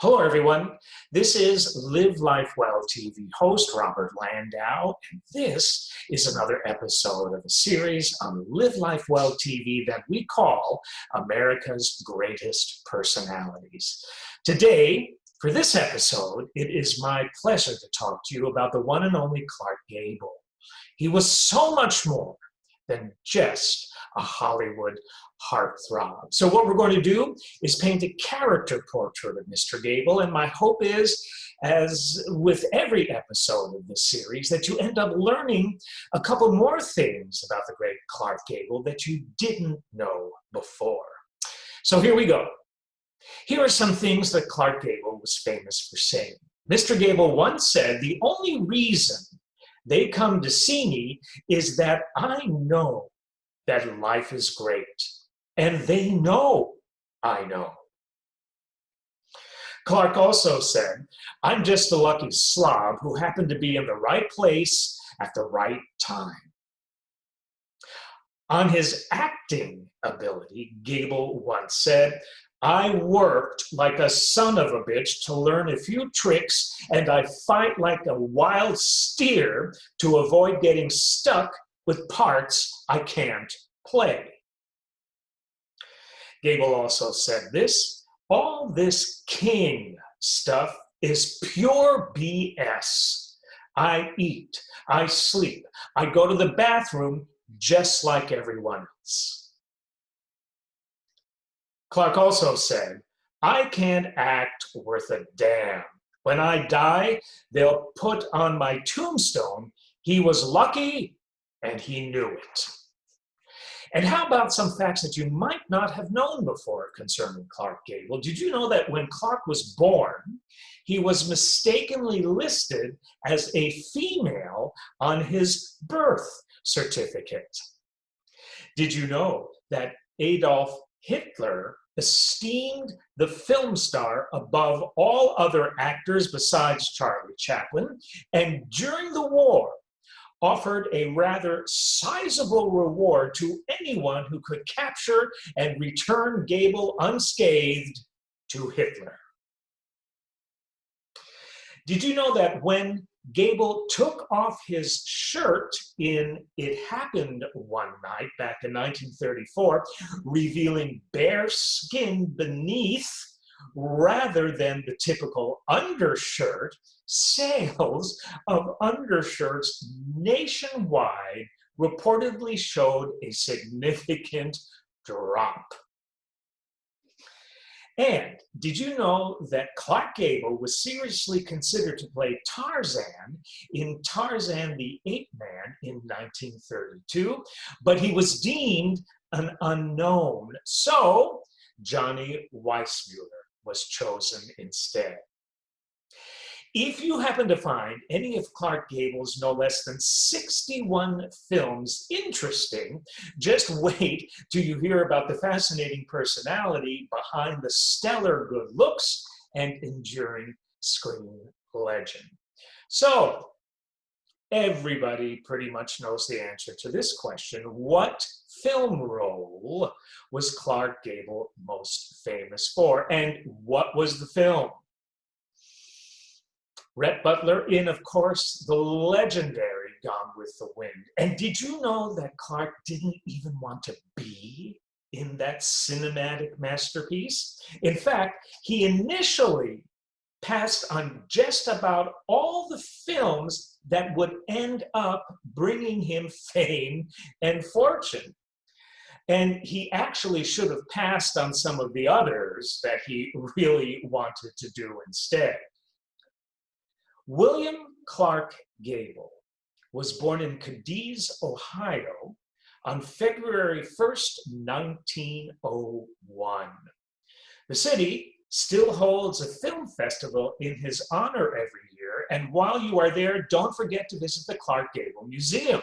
Hello, everyone. This is Live Life Well TV host Robert Landau, and this is another episode of a series on Live Life Well TV that we call America's Greatest Personalities. Today, for this episode, it is my pleasure to talk to you about the one and only Clark Gable. He was so much more than just a Hollywood heartthrob. So what we're going to do is paint a character portrait of Mr. Gable, and my hope is, as with every episode of this series, that you end up learning a couple more things about the great Clark Gable that you didn't know before. So here we go. Here are some things that Clark Gable was famous for saying. Mr. Gable once said, "The only reason they come to see me is that I know that life is great, and they know I know." Clark also said, "I'm just a lucky slob who happened to be in the right place at the right time." On his acting ability, Gable once said, "I worked like a son of a bitch to learn a few tricks, and I fight like a wild steer to avoid getting stuck with parts I can't play." Gable also said this, "All this king stuff is pure BS. I eat, I sleep, I go to the bathroom just like everyone else." Clark also said, "I can't act worth a damn. When I die, they'll put on my tombstone, 'He was lucky and he knew it.'" And how about some facts that you might not have known before concerning Clark Gable? Did you know that when Clark was born, he was mistakenly listed as a female on his birth certificate? Did you know that Adolf Hitler esteemed the film star above all other actors besides Charlie Chaplin, and during the war offered a rather sizable reward to anyone who could capture and return Gable unscathed to Hitler? Did you know that when Gable took off his shirt in It Happened One Night back in 1934, revealing bare skin beneath rather than the typical undershirt, sales of undershirts nationwide reportedly showed a significant drop? And did you know that Clark Gable was seriously considered to play Tarzan in Tarzan the Ape Man in 1932, but he was deemed an unknown, so Johnny Weissmuller was chosen instead. If you happen to find any of Clark Gable's no less than 61 films interesting, just wait till you hear about the fascinating personality behind the stellar good looks and enduring screen legend. So, everybody pretty much knows the answer to this question. What film role was Clark Gable most famous for? And what was the film? Rhett Butler in, of course, the legendary Gone with the Wind. And did you know that Clark didn't even want to be in that cinematic masterpiece? In fact, he initially passed on just about all the films that would end up bringing him fame and fortune. And he actually should have passed on some of the others that he really wanted to do instead. William Clark Gable was born in Cadiz, Ohio on February 1st, 1901. The city still holds a film festival in his honor every year, and while you are there, don't forget to visit the Clark Gable Museum.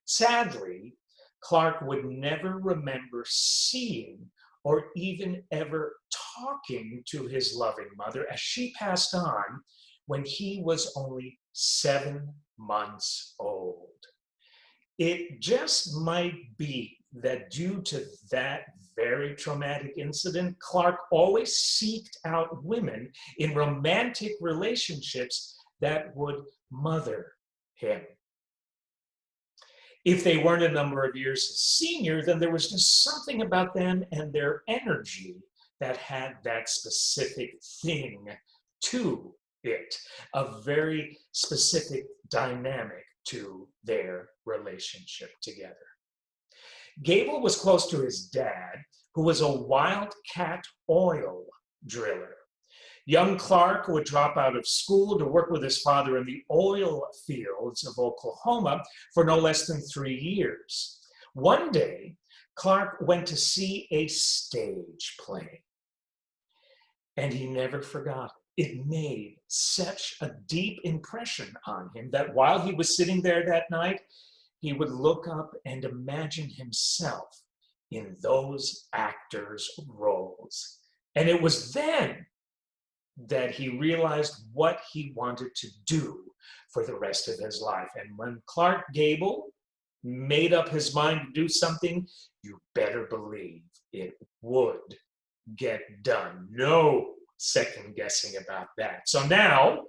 Sadly, Clark would never remember seeing or even ever talking to his loving mother, as she passed on when he was only 7 months old. It just might be that due to that very traumatic incident, Clark always sought out women in romantic relationships that would mother him. If they weren't a number of years senior, then there was just something about them and their energy that had that specific thing to it, a very specific dynamic to their relationship together. Gable was close to his dad, who was a wildcat oil driller. Young Clark would drop out of school to work with his father in the oil fields of Oklahoma for no less than 3 years. One day, Clark went to see a stage play, and he never forgot it. It made such a deep impression on him that while he was sitting there that night, he would look up and imagine himself in those actors' roles. And it was then that he realized what he wanted to do for the rest of his life. And when Clark Gable made up his mind to do something, you better believe it would get done. No second guessing about that. So now,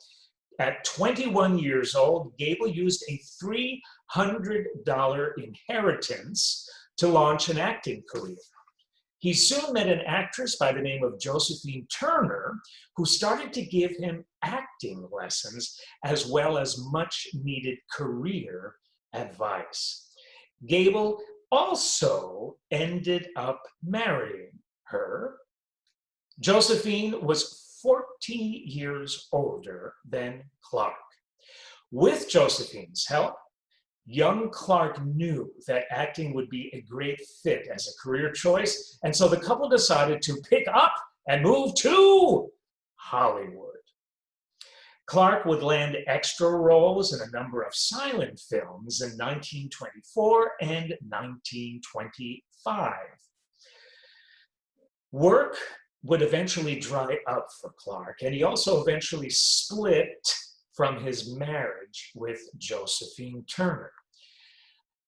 at 21 years old, Gable used a $300 inheritance to launch an acting career. He soon met an actress by the name of Josephine Turner, who started to give him acting lessons as well as much needed career advice. Gable also ended up marrying her. Josephine was 40 years older than Clark. With Josephine's help, young Clark knew that acting would be a great fit as a career choice, and so the couple decided to pick up and move to Hollywood. Clark would land extra roles in a number of silent films in 1924 and 1925. Work would eventually dry up for Clark, and he also eventually split from his marriage with Josephine Turner.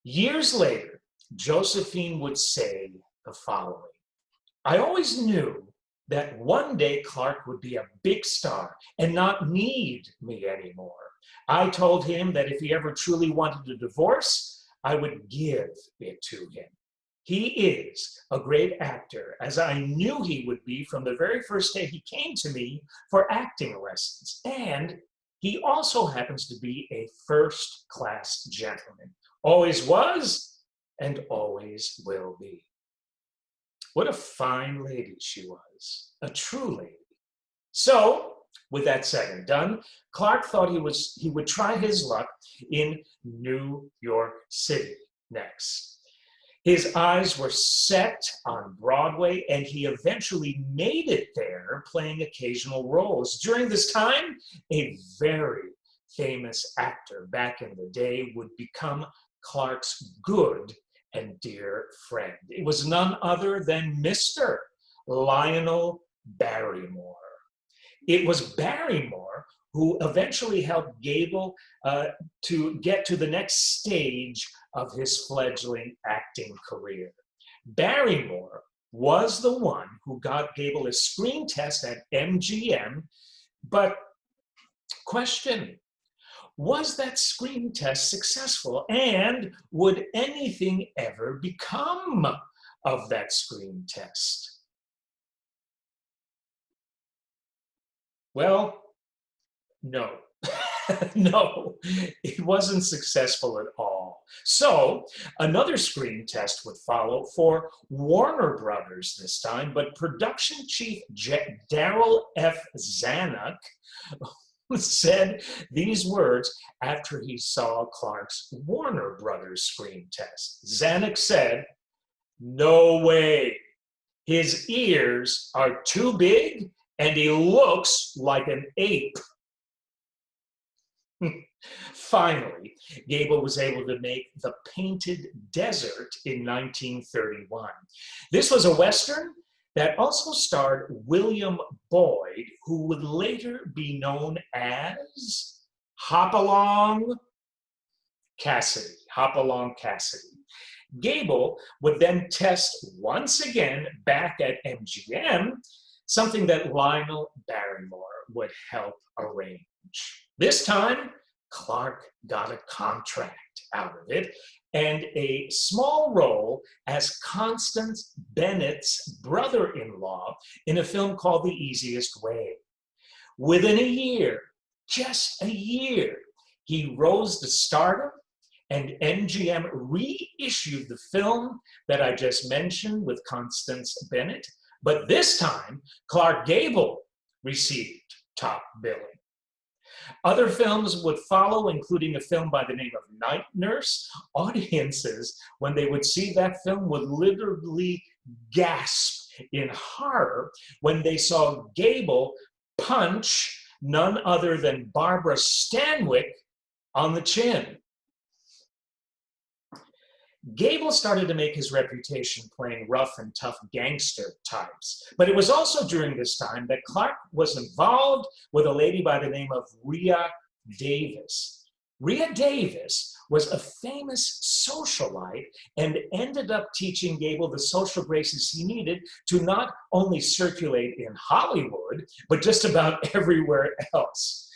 Years later, Josephine would say the following: "I always knew that one day Clark would be a big star and not need me anymore. I told him that if he ever truly wanted a divorce, I would give it to him. He is a great actor, as I knew he would be from the very first day he came to me for acting lessons. And he also happens to be a first-class gentleman. Always was and always will be." What a fine lady she was, a true lady. So, with that said and done, Clark thought he would try his luck in New York City next. His eyes were set on Broadway, and he eventually made it there, playing occasional roles. During this time, a very famous actor back in the day would become Clark's good and dear friend. It was none other than Mr. Lionel Barrymore. It was Barrymore who eventually helped Gable to get to the next stage of his fledgling acting career. Barrymore was the one who got Gable a screen test at MGM, but question, was that screen test successful, and would anything ever become of that screen test? Well, no. No, it wasn't successful at all. So another screen test would follow for Warner Brothers this time, but production chief Darryl F. Zanuck said these words after he saw Clark's Warner Brothers screen test. Zanuck said, "No way. His ears are too big and he looks like an ape." Finally, Gable was able to make The Painted Desert in 1931. This was a Western that also starred William Boyd, who would later be known as Hopalong Cassidy. Hopalong Cassidy. Gable would then test once again back at MGM, something that Lionel Barrymore would help arrange. This time, Clark got a contract out of it and a small role as Constance Bennett's brother-in-law in a film called The Easiest Way. Within a year, just a year, he rose to stardom, and MGM reissued the film that I just mentioned with Constance Bennett, but this time, Clark Gable received top billing. Other films would follow, including a film by the name of Night Nurse. Audiences, when they would see that film, would literally gasp in horror when they saw Gable punch none other than Barbara Stanwyck on the chin. Gable started to make his reputation playing rough and tough gangster types, but it was also during this time that Clark was involved with a lady by the name of Rhea Davis. Rhea Davis was a famous socialite and ended up teaching Gable the social graces he needed to not only circulate in Hollywood, but just about everywhere else.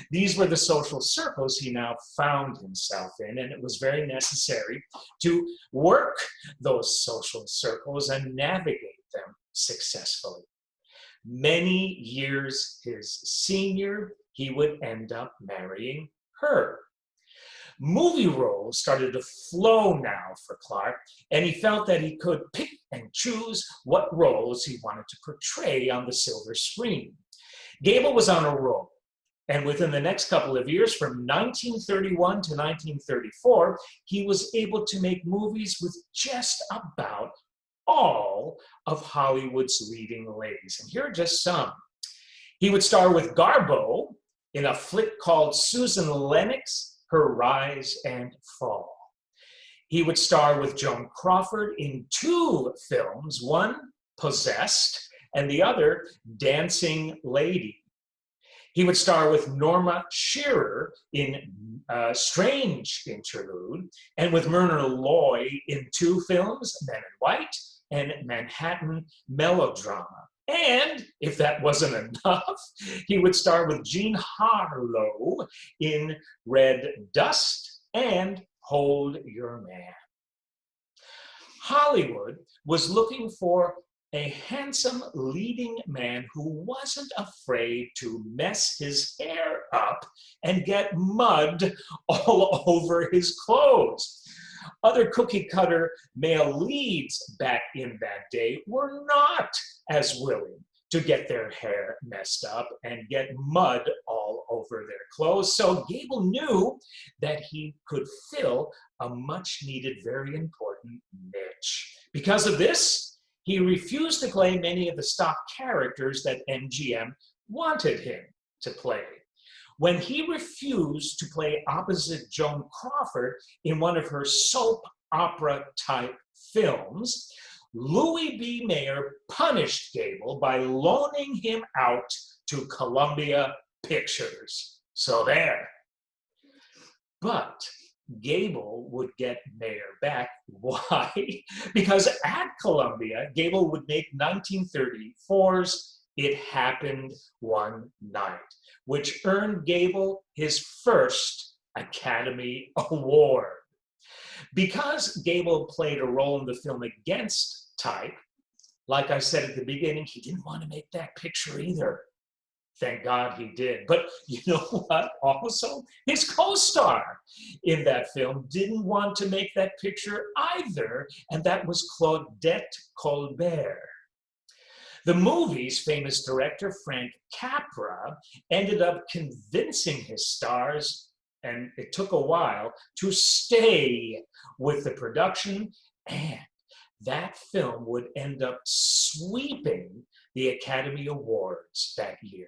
These were the social circles he now found himself in, and it was very necessary to work those social circles and navigate them successfully. Many years his senior, he would end up marrying her. Movie roles started to flow now for Clark, and he felt that he could pick and choose what roles he wanted to portray on the silver screen. Gable was on a roll, and within the next couple of years, from 1931 to 1934, he was able to make movies with just about all of Hollywood's leading ladies. And here are just some. He would star with Garbo in a flick called Susan Lennox, Her Rise and Fall. He would star with Joan Crawford in two films, one Possessed and the other Dancing Lady. He would star with Norma Shearer in Strange Interlude, and with Myrna Loy in two films, Men in White and Manhattan Melodrama. And if that wasn't enough, he would star with Jean Harlow in Red Dust and Hold Your Man. Hollywood was looking for a handsome leading man who wasn't afraid to mess his hair up and get mud all over his clothes. Other cookie-cutter male leads back in that day were not as willing to get their hair messed up and get mud all over their clothes. So Gable knew that he could fill a much-needed, very important niche. Because of this, he refused to play many of the stock characters that MGM wanted him to play. When he refused to play opposite Joan Crawford in one of her soap opera type films, Louis B. Mayer punished Gable by loaning him out to Columbia Pictures. So there. But Gable would get Mayer back. Why? Because at Columbia, Gable would make 1934's It Happened One Night, which earned Gable his first Academy Award. Because Gable played a role in the film against type, like I said at the beginning, he didn't want to make that picture either. Thank God he did. But you know what? Also, his co-star in that film didn't want to make that picture either, and that was Claudette Colbert. The movie's famous director, Frank Capra, ended up convincing his stars, and it took a while, to stay with the production, and that film would end up sweeping the Academy Awards that year.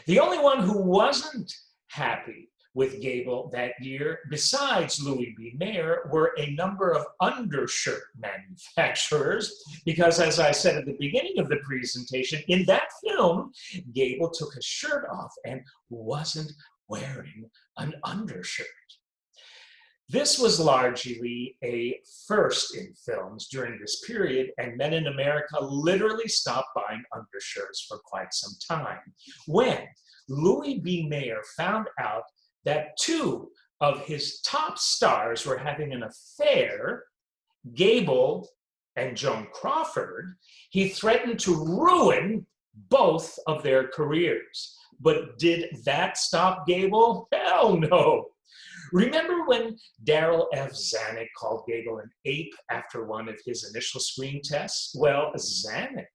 The only one who wasn't happy with Gable that year, besides Louis B. Mayer, were a number of undershirt manufacturers, because as I said at the beginning of the presentation, in that film, Gable took his shirt off and wasn't wearing an undershirt. This was largely a first in films during this period, and men in America literally stopped buying undershirts for quite some time. When Louis B. Mayer found out that two of his top stars were having an affair, Gable and Joan Crawford, he threatened to ruin both of their careers. But did that stop Gable? Hell no. Remember when Daryl F. Zanuck called Gable an ape after one of his initial screen tests? Well, Zanuck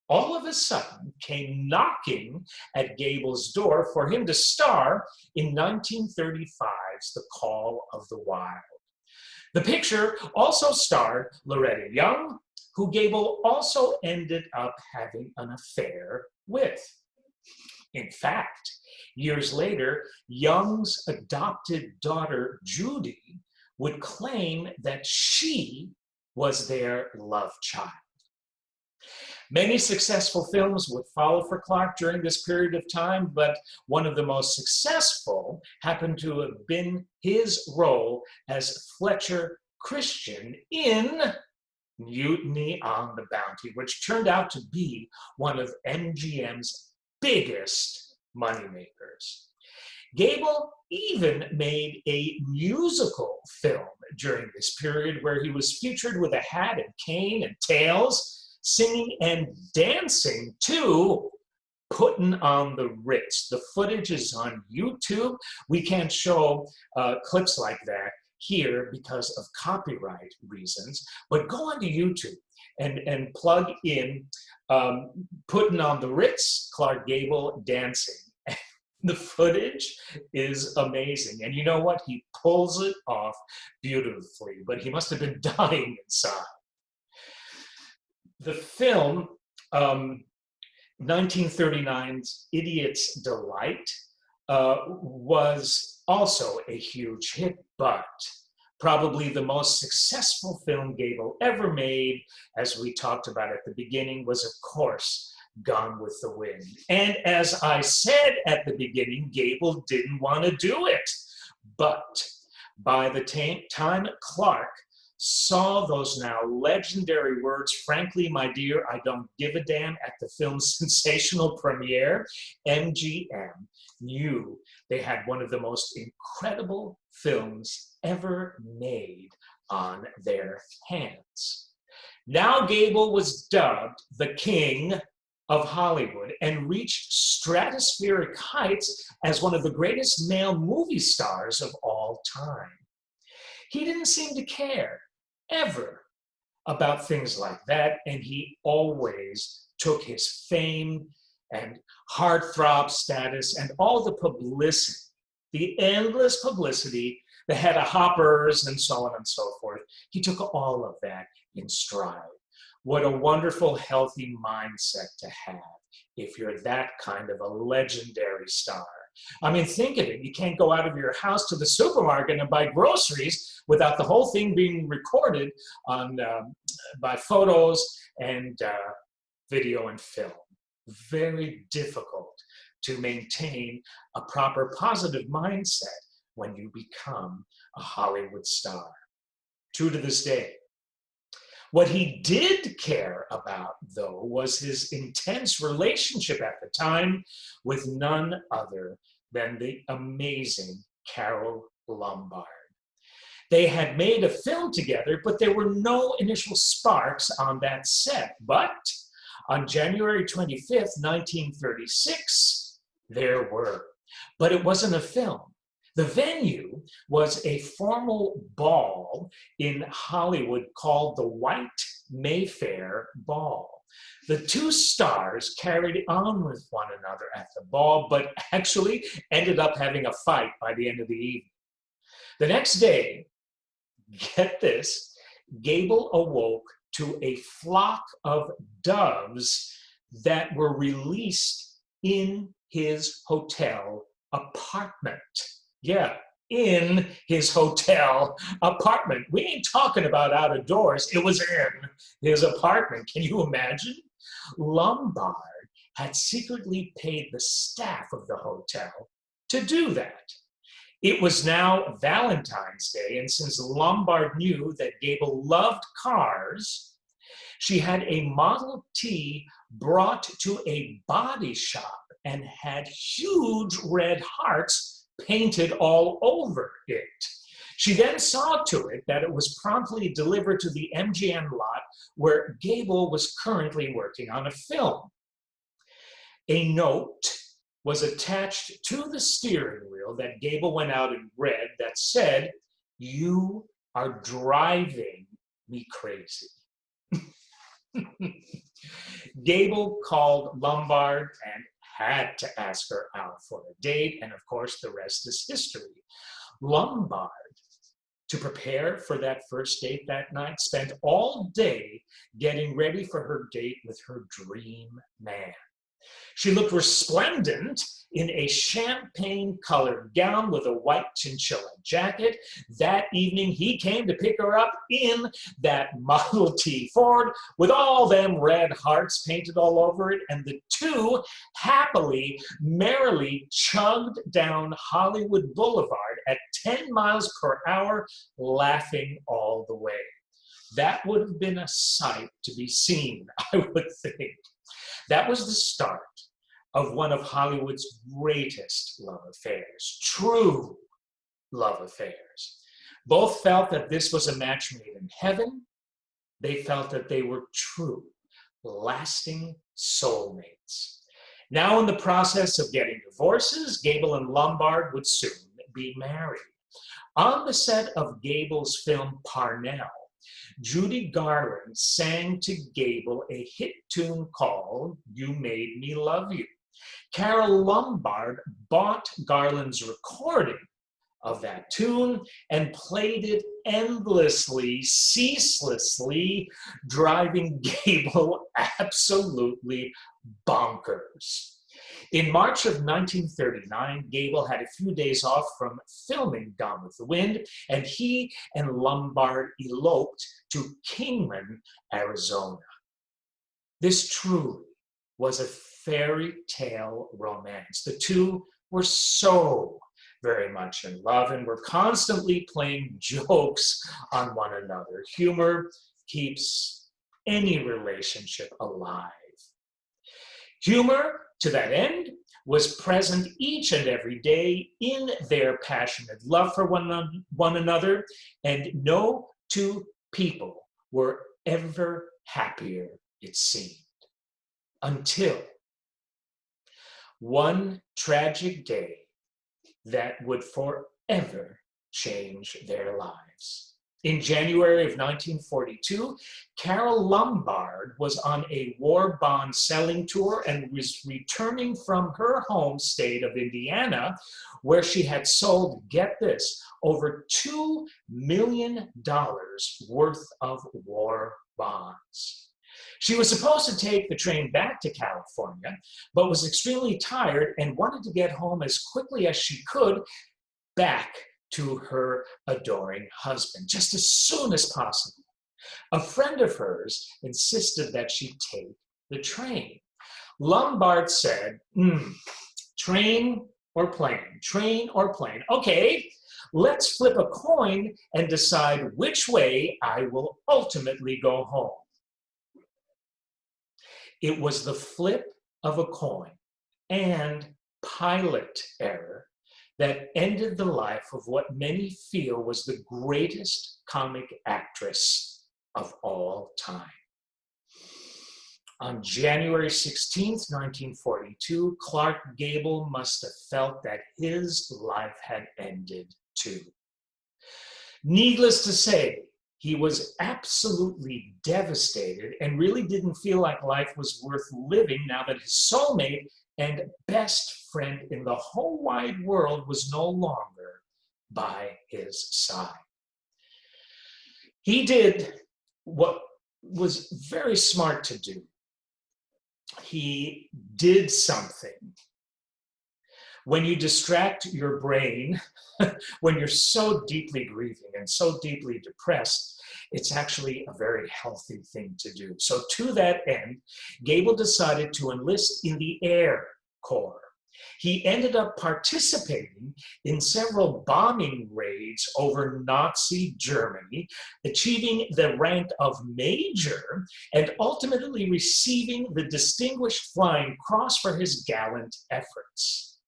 all of a sudden came knocking at Gable's door for him to star in 1935's The Call of the Wild. The picture also starred Loretta Young, who Gable also ended up having an affair with. In fact, years later, Young's adopted daughter, Judy, would claim that she was their love child. Many successful films would follow for Clark during this period of time, but one of the most successful happened to have been his role as Fletcher Christian in Mutiny on the Bounty, which turned out to be one of MGM's biggest moneymakers. Gable even made a musical film during this period where he was featured with a hat and cane and tails, singing and dancing to Puttin' on the Ritz. The footage is on YouTube. We can't show clips like that here because of copyright reasons, but go onto YouTube and plug in Puttin' on the Ritz, Clark Gable dancing. The footage is amazing. And you know what? He pulls it off beautifully, but he must have been dying inside. The film, 1939's Idiot's Delight, was also a huge hit, but probably the most successful film Gable ever made, as we talked about at the beginning, was, of course, Gone with the Wind. And as I said at the beginning, Gable didn't want to do it. But by the time Clark saw those now legendary words, "Frankly, my dear, I don't give a damn," at the film's sensational premiere, MGM knew they had one of the most incredible films ever made on their hands. Now Gable was dubbed the King of Hollywood and reached stratospheric heights as one of the greatest male movie stars of all time. He didn't seem to care ever about things like that, and he always took his fame and heartthrob status and all the publicity, the endless publicity, the head of hoppers and so on and so forth. He took all of that in stride. What a wonderful, healthy mindset to have if you're that kind of a legendary star. I mean, think of it. You can't go out of your house to the supermarket and buy groceries without the whole thing being recorded on, by photos and video and film. Very difficult to maintain a proper positive mindset when you become a Hollywood star. True to this day. What he did care about, though, was his intense relationship at the time with none other than the amazing Carole Lombard. They had made a film together, but there were no initial sparks on that set. But on January 25th, 1936, there were. But it wasn't a film. The venue was a formal ball in Hollywood called the White Mayfair Ball. The two stars carried on with one another at the ball, but actually ended up having a fight by the end of the evening. The next day, get this, Gable awoke to a flock of doves that were released in his hotel apartment. Yeah, in his hotel apartment. We ain't talking about out of doors. It was in his apartment. Can you imagine? Lombard had secretly paid the staff of the hotel to do that. It was now Valentine's Day, and since Lombard knew that Gable loved cars, she had a Model T brought to a body shop and had huge red hearts painted all over it. She then saw to it that it was promptly delivered to the MGM lot where Gable was currently working on a film. A note was attached to the steering wheel that Gable went out and read that said, "You are driving me crazy." Gable called Lombard and had to ask her out for a date, and of course the rest is history. Lombard, to prepare for that first date that night, spent all day getting ready for her date with her dream man. She looked resplendent in a champagne-colored gown with a white chinchilla jacket. That evening, he came to pick her up in that Model T Ford with all them red hearts painted all over it, and the two happily, merrily chugged down Hollywood Boulevard at 10 miles per hour, laughing all the way. That would have been a sight to be seen, I would think. That was the start of one of Hollywood's greatest love affairs, true love affairs. Both felt that this was a match made in heaven. They felt that they were true, lasting soulmates. Now in the process of getting divorces, Gable and Lombard would soon be married. On the set of Gable's film Parnell, Judy Garland sang to Gable a hit tune called "You Made Me Love You." Carole Lombard bought Garland's recording of that tune and played it endlessly, ceaselessly, driving Gable absolutely bonkers. In March of 1939, Gable had a few days off from filming Gone with the Wind, and he and Lombard eloped to Kingman, Arizona. This truly was a fairy tale romance. The two were so very much in love and were constantly playing jokes on one another. Humor keeps any relationship alive. Humor, to that end, was present each and every day in their passionate love for one another, and no two people were ever happier, it seemed, until one tragic day that would forever change their lives. In January of 1942, Carole Lombard was on a war bond selling tour and was returning from her home state of Indiana, where she had sold, get this, over $2 million worth of war bonds. She was supposed to take the train back to California, but was extremely tired and wanted to get home as quickly as she could back to her adoring husband, just as soon as possible. A friend of hers insisted that she take the train. Lombard said, train or plane, train or plane. Okay, let's flip a coin and decide which way I will ultimately go home. It was the flip of a coin and pilot error that ended the life of what many feel was the greatest comic actress of all time. On January 16th, 1942, Clark Gable must have felt that his life had ended too. Needless to say, he was absolutely devastated and really didn't feel like life was worth living now that his soulmate and best friend in the whole wide world was no longer by his side. He did what was very smart to do. He did something. When you distract your brain, when you're so deeply grieving and so deeply depressed, it's actually a very healthy thing to do. So to that end, Gable decided to enlist in the Air Corps. He ended up participating in several bombing raids over Nazi Germany, achieving the rank of major and ultimately receiving the Distinguished Flying Cross for his gallant efforts.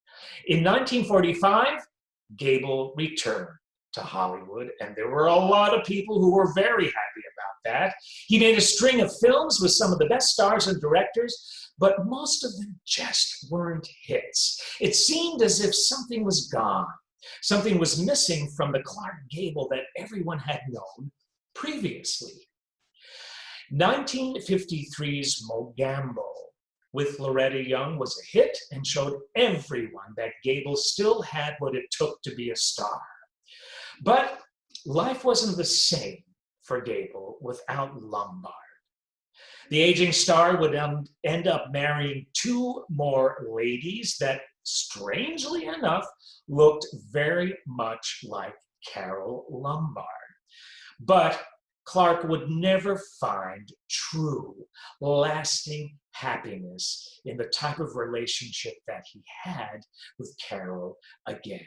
In 1945, Gable returned to Hollywood, and there were a lot of people who were very happy about that. He made a string of films with some of the best stars and directors, but most of them just weren't hits. It seemed as if something was gone. Something was missing from the Clark Gable that everyone had known previously. 1953's Mogambo with Loretta Young was a hit and showed everyone that Gable still had what it took to be a star. But life wasn't the same for Gable without Lombard. The aging star would end up marrying two more ladies that, strangely enough, looked very much like Carole Lombard. But Clark would never find true, lasting happiness in the type of relationship that he had with Carole again.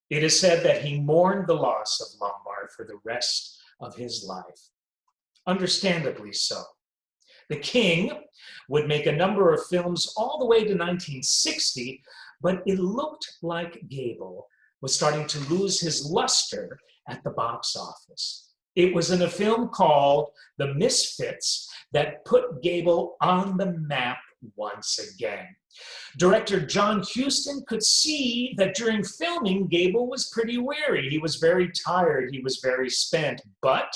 It is said that he mourned the loss of Lombard for the rest of his life. Understandably so. The King would make a number of films all the way to 1960, but it looked like Gable was starting to lose his luster at the box office. It was in a film called The Misfits that put Gable on the map once again. Director John Huston could see that during filming, Gable was pretty weary. He was very tired. He was very spent. But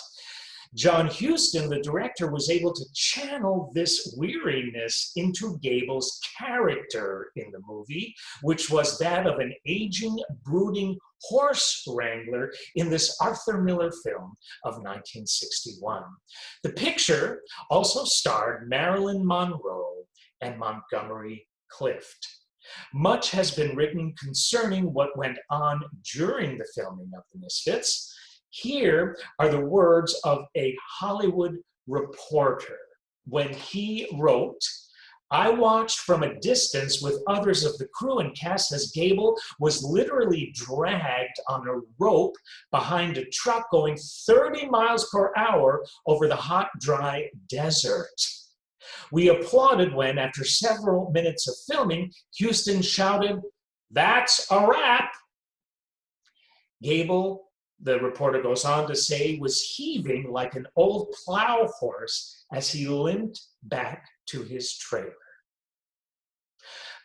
John Huston, the director, was able to channel this weariness into Gable's character in the movie, which was that of an aging, brooding horse wrangler in this Arthur Miller film of 1961. The picture also starred Marilyn Monroe and Montgomery Clift. Much has been written concerning what went on during the filming of The Misfits. Here are the words of a Hollywood reporter when he wrote, "I watched from a distance with others of the crew and cast as Gable was literally dragged on a rope behind a truck going 30 miles per hour over the hot, dry desert. We applauded when, after several minutes of filming, Huston shouted, 'That's a wrap!' Gable," the reporter goes on to say, "was heaving like an old plow horse as he limped back to his trailer."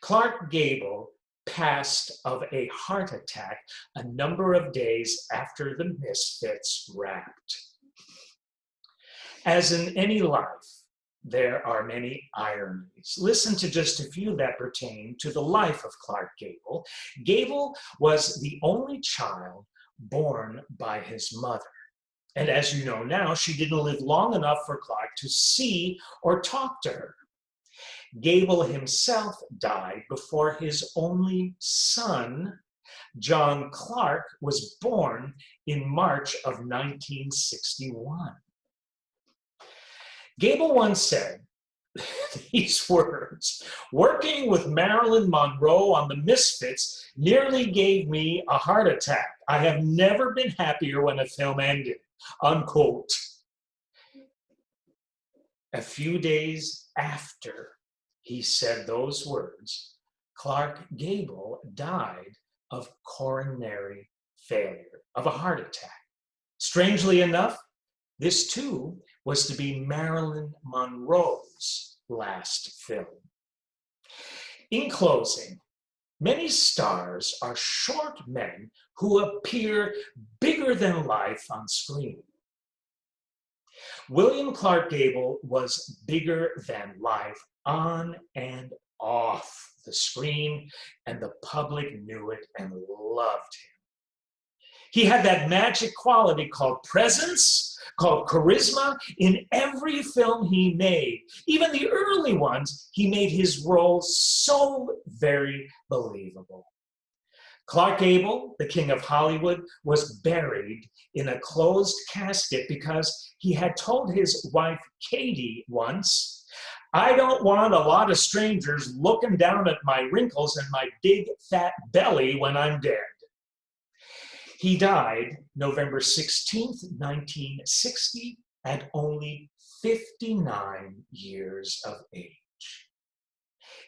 Clark Gable passed of a heart attack a number of days after The Misfits wrapped. As in any life, there are many ironies. Listen to just a few that pertain to the life of Clark Gable. Gable was the only child born by his mother. And as you know now, she didn't live long enough for Clark to see or talk to her. Gable himself died before his only son, John Clark, was born in March of 1961. Gable once said these words, "Working with Marilyn Monroe on The Misfits nearly gave me a heart attack. I have never been happier when a film ended," unquote. A few days after he said those words, Clark Gable died of coronary failure, of a heart attack. Strangely enough, this too was to be Marilyn Monroe's last film. In closing, many stars are short men who appear bigger than life on screen. William Clark Gable was bigger than life on and off the screen, and the public knew it and loved him. He had that magic quality called presence, called charisma in every film he made. Even the early ones, he made his roles so very believable. Clark Gable, the king of Hollywood, was buried in a closed casket because he had told his wife Katie once, "I don't want a lot of strangers looking down at my wrinkles and my big fat belly when I'm dead." He died November 16th, 1960, at only 59 years of age.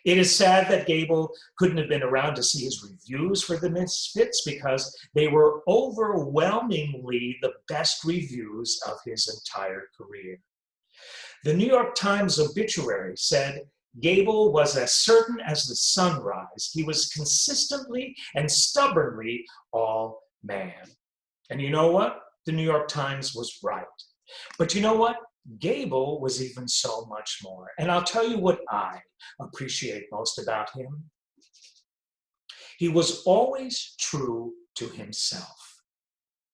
It is sad that Gable couldn't have been around to see his reviews for The Misfits because they were overwhelmingly the best reviews of his entire career. The New York Times obituary said, "Gable was as certain as the sunrise. He was consistently and stubbornly all man." And you know what? The New York Times was right. But you know what? Gable was even so much more. And I'll tell you what I appreciate most about him. He was always true to himself.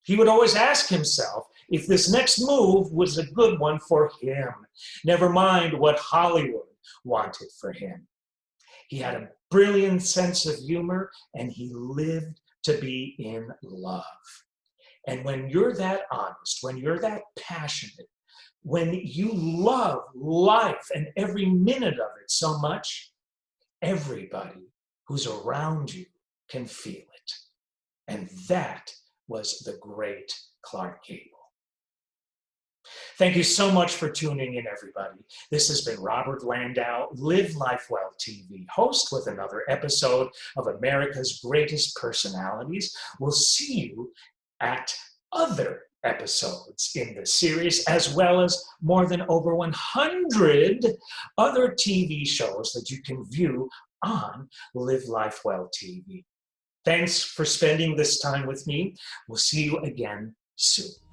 He would always ask himself if this next move was a good one for him, never mind what Hollywood wanted for him. He had a brilliant sense of humor, and he lived to be in love. And when you're that honest, when you're that passionate, when you love life and every minute of it so much, everybody who's around you can feel it. And that was the great Clark Gable. Thank you so much for tuning in, everybody. This has been Robert Landau, Live Life Well TV, host with another episode of America's Greatest Personalities. We'll see you at other episodes in the series, as well as more than over 100 other TV shows that you can view on Live Life Well TV. Thanks for spending this time with me. We'll see you again soon.